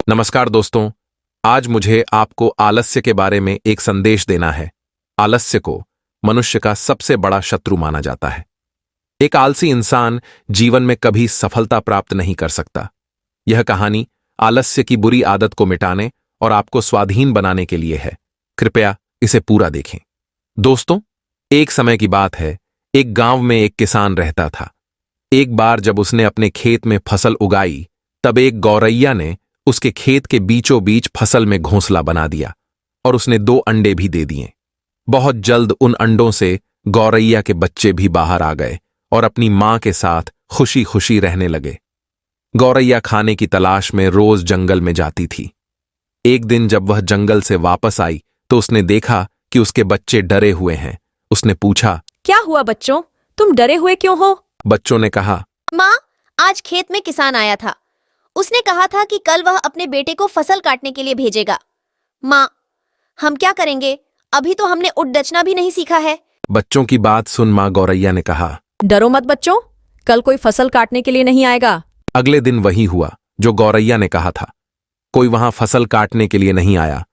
नमस्कार दोस्तों, आज मुझे आपको आलस्य के बारे में एक संदेश देना है। आलस्य को मनुष्य का सबसे बड़ा शत्रु माना जाता है। एक आलसी इंसान जीवन में कभी सफलता प्राप्त नहीं कर सकता। यह कहानी आलस्य की बुरी आदत को मिटाने और आपको स्वाधीन बनाने के लिए है। कृपया इसे पूरा देखें। दोस्तों, एक समय की बात है, एक गांव में एक किसान रहता था। एक बार जब उसने अपने खेत में फसल उगाई, तब एक गौरैया ने उसके खेत के बीचों बीच फसल में घोंसला बना दिया और उसने 2 अंडे भी दे दिए। बहुत जल्द उन अंडों से गौरैया के बच्चे भी बाहर आ गए और अपनी मां के साथ खुशी खुशी रहने लगे। गौरैया खाने की तलाश में रोज जंगल में जाती थी। एक दिन जब वह जंगल से वापस आई तो उसने देखा कि उसके बच्चे डरे हुए हैं। उसने पूछा, क्या हुआ बच्चों, तुम डरे हुए क्यों हो? बच्चों ने कहा, माँ, आज खेत में किसान आया था। उसने कहा था कि कल वह अपने बेटे को फसल काटने के लिए भेजेगा। माँ, हम क्या करेंगे? अभी तो हमने उठडचना भी नहीं सीखा है। बच्चों की बात सुन मां गौरैया ने कहा, डरो मत बच्चों, कल कोई फसल काटने के लिए नहीं आएगा। अगले दिन वही हुआ जो गौरैया ने कहा था। कोई वहां फसल काटने के लिए नहीं आया।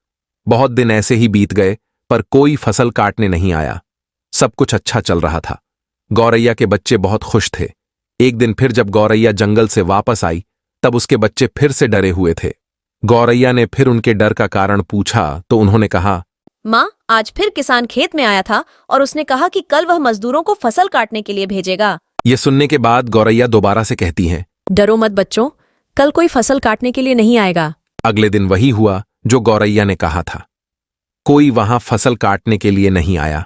बहुत दिन ऐसे ही बीत गए, पर कोई फसल काटने नहीं आया। सब कुछ अच्छा चल रहा था। गौरैया के बच्चे बहुत खुश थे। एक दिन फिर जब गौरैया जंगल से वापस आई, तब उसके बच्चे फिर से डरे हुए थे। गौरैया ने फिर उनके डर का कारण पूछा तो उन्होंने कहा, माँ, आज फिर किसान खेत में आया था और उसने कहा कि कल वह मजदूरों को फसल काटने के लिए भेजेगा। यह सुनने के बाद गौरैया दोबारा से कहती हैं, डरो मत बच्चों, कल कोई फसल काटने के लिए नहीं आएगा। अगले दिन वही हुआ जो गौरैया ने कहा था। कोई वहां फसल काटने के लिए नहीं आया।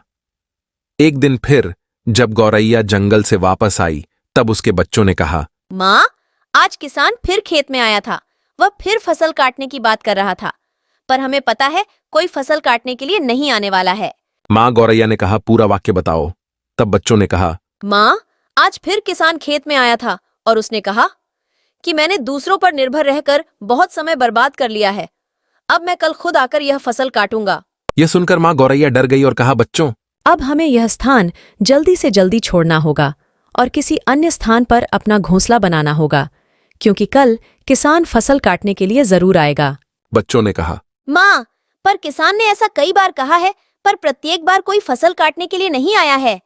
एक दिन फिर जब गौरैया जंगल से वापस आई, तब उसके बच्चों ने कहा, माँ, आज किसान फिर खेत में आया था। वह फिर फसल काटने की बात कर रहा था, पर हमें पता है कोई फसल काटने के लिए नहीं आने वाला है। मां गौरैया ने कहा, पूरा वाक्य बताओ। तब बच्चों ने कहा, माँ, आज फिर किसान खेत में आया था और उसने कहा कि मैंने दूसरों पर निर्भर रहकर बहुत समय बर्बाद कर लिया है। अब मैं कल खुद आकर यह फसल काटूंगा। यह सुनकर मां गौरैया डर गई और कहा, बच्चों, अब हमें यह स्थान जल्दी से जल्दी छोड़ना होगा और किसी अन्य स्थान पर अपना घोंसला बनाना होगा, क्योंकि कल किसान फसल काटने के लिए जरूर आएगा। बच्चों ने कहा, माँ, पर किसान ने ऐसा कई बार कहा है, पर प्रत्येक बार कोई फसल काटने के लिए नहीं आया है।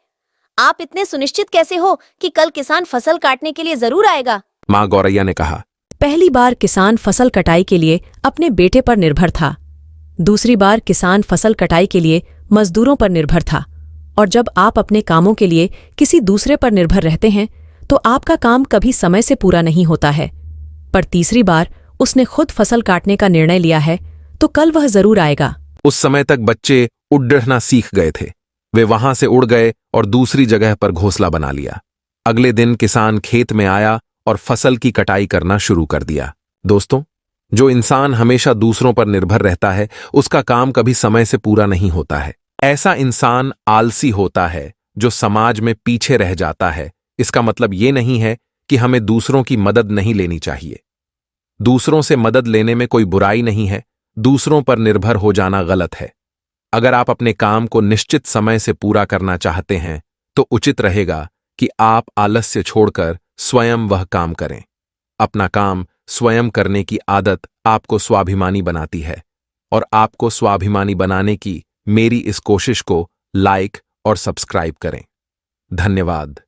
आप इतने सुनिश्चित कैसे हो कि कल किसान फसल काटने के लिए जरूर आएगा? मां गौरैया ने कहा, पहली बार किसान फसल कटाई के लिए अपने बेटे पर निर्भर था। दूसरी बार किसान फसल कटाई के लिए मजदूरों पर निर्भर था। और जब आप अपने कामों के लिए किसी दूसरे पर निर्भर रहते हैं तो आपका काम कभी समय से पूरा नहीं होता है। पर तीसरी बार उसने खुद फसल काटने का निर्णय लिया है तो कल वह जरूर आएगा। उस समय तक बच्चे उड़ना सीख गए थे। वे वहां से उड़ गए और दूसरी जगह पर घोंसला बना लिया। अगले दिन किसान खेत में आया और फसल की कटाई करना शुरू कर दिया। दोस्तों, जो इंसान हमेशा दूसरों पर निर्भर रहता है, उसका काम कभी समय से पूरा नहीं होता है। ऐसा इंसान आलसी होता है जो समाज में पीछे रह जाता है। इसका मतलब ये नहीं है कि हमें दूसरों की मदद नहीं लेनी चाहिए। दूसरों से मदद लेने में कोई बुराई नहीं है। दूसरों पर निर्भर हो जाना गलत है। अगर आप अपने काम को निश्चित समय से पूरा करना चाहते हैं तो उचित रहेगा कि आप आलस्य छोड़कर स्वयं वह काम करें। अपना काम स्वयं करने की आदत आपको स्वाभिमानी बनाती है और आपको स्वाभिमानी बनाने की मेरी इस कोशिश को लाइक और सब्सक्राइब करें। धन्यवाद।